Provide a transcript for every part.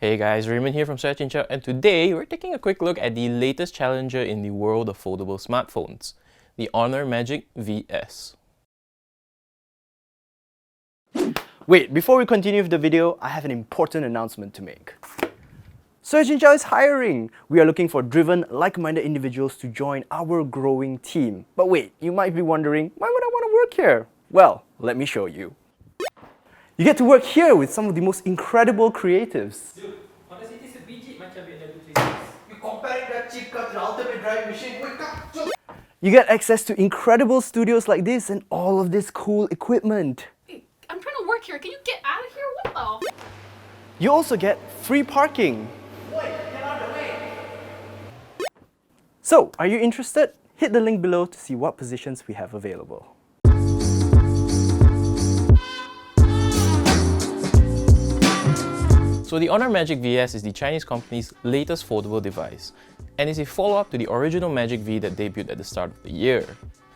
Hey guys, Raymond here from Search Engine, and today we're taking a quick look at the latest challenger in the world of foldable smartphones, the Honor Magic VS. Wait, before we continue with the video, I have an important announcement to make. Search Engine is hiring! We are looking for driven, like-minded individuals to join our growing team. But wait, you might be wondering, why would I want to work here? Well, let me show you. You get to work here with some of the most incredible creatives. Dude, honestly, this is biji macam BMW 360. You comparing that cheap car to the ultimate driving machine, wake up! You get access to incredible studios like this and all of this cool equipment. Hey, I'm trying to work here. Can you get out of here? What the? You also get free parking. Wait, get out of the way! So, are you interested? Hit the link below to see what positions we have available. So the Honor Magic VS is the Chinese company's latest foldable device, and is a follow-up to the original Magic V that debuted at the start of the year.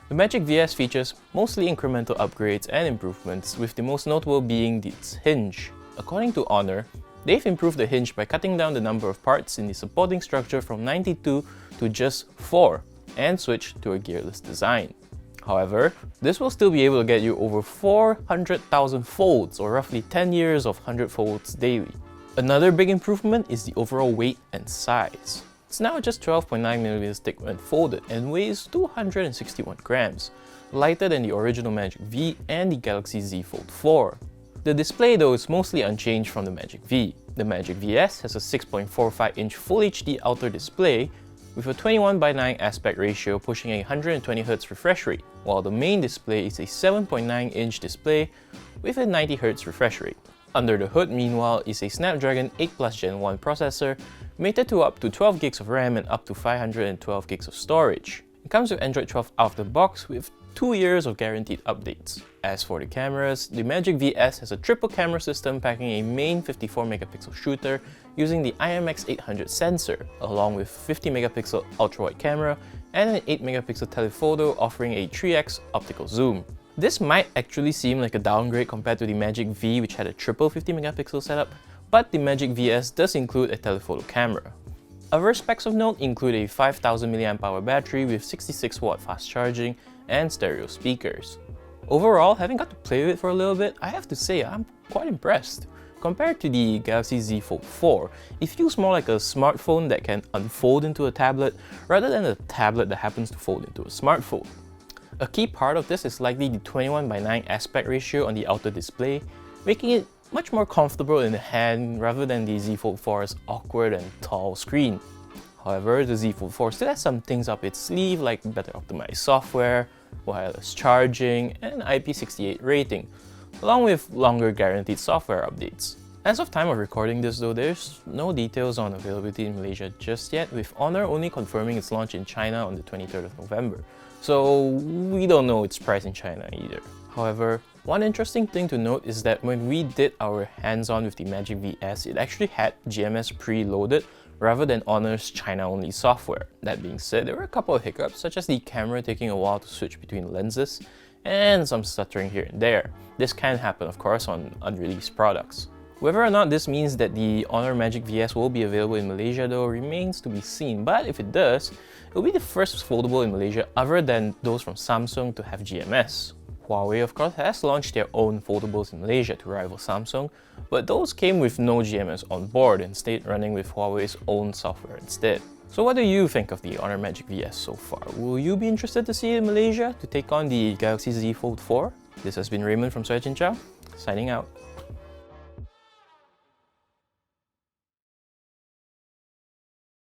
The Magic VS features mostly incremental upgrades and improvements, with the most notable being its hinge. According to Honor, they've improved the hinge by cutting down the number of parts in the supporting structure from 92 to just 4, and switched to a gearless design. However, this will still be able to get you over 400,000 folds, or roughly 10 years of 100 folds daily. Another big improvement is the overall weight and size. It's now just 12.9mm thick when folded and weighs 261 grams, lighter than the original Magic V and the Galaxy Z Fold 4. The display though is mostly unchanged from the Magic V. The Magic VS has a 6.45-inch Full HD outer display with a 21:9 aspect ratio pushing a 120Hz refresh rate, while the main display is a 7.9-inch display with a 90Hz refresh rate. Under the hood, meanwhile, is a Snapdragon 8 Plus Gen 1 processor, mated to up to 12 gigs of RAM and up to 512 gigs of storage. It comes with Android 12 out of the box with 2 years of guaranteed updates. As for the cameras, the Magic VS has a triple camera system packing a main 54MP shooter using the IMX800 sensor, along with 50MP ultra-wide camera and an 8MP telephoto offering a 3x optical zoom. This might actually seem like a downgrade compared to the Magic V, which had a triple 50MP setup, but the Magic VS does include a telephoto camera. Other specs of note include a 5000 mAh battery with 66W fast charging and stereo speakers. Overall, having got to play with it for a little bit, I have to say I'm quite impressed. Compared to the Galaxy Z Fold 4, it feels more like a smartphone that can unfold into a tablet rather than a tablet that happens to fold into a smartphone. A key part of this is likely the 21:9 aspect ratio on the outer display, making it much more comfortable in the hand rather than the Z Fold 4's awkward and tall screen. However, the Z Fold 4 still has some things up its sleeve like better optimized software, wireless charging, and IP68 rating, along with longer guaranteed software updates. As of time of recording this though, there's no details on availability in Malaysia just yet, with Honor only confirming its launch in China on the 23rd of November. So we don't know its price in China either. However, one interesting thing to note is that when we did our hands-on with the Magic VS, it actually had GMS preloaded rather than Honor's China-only software. That being said, there were a couple of hiccups, such as the camera taking a while to switch between lenses, and some stuttering here and there. This can happen, of course, on unreleased products. Whether or not this means that the Honor Magic VS will be available in Malaysia though remains to be seen, but if it does, it will be the first foldable in Malaysia other than those from Samsung to have GMS. Huawei of course has launched their own foldables in Malaysia to rival Samsung, but those came with no GMS on board, instead running with Huawei's own software instead. So what do you think of the Honor Magic VS so far? Will you be interested to see it in Malaysia to take on the Galaxy Z Fold 4? This has been Raymond from Search Engine, signing out.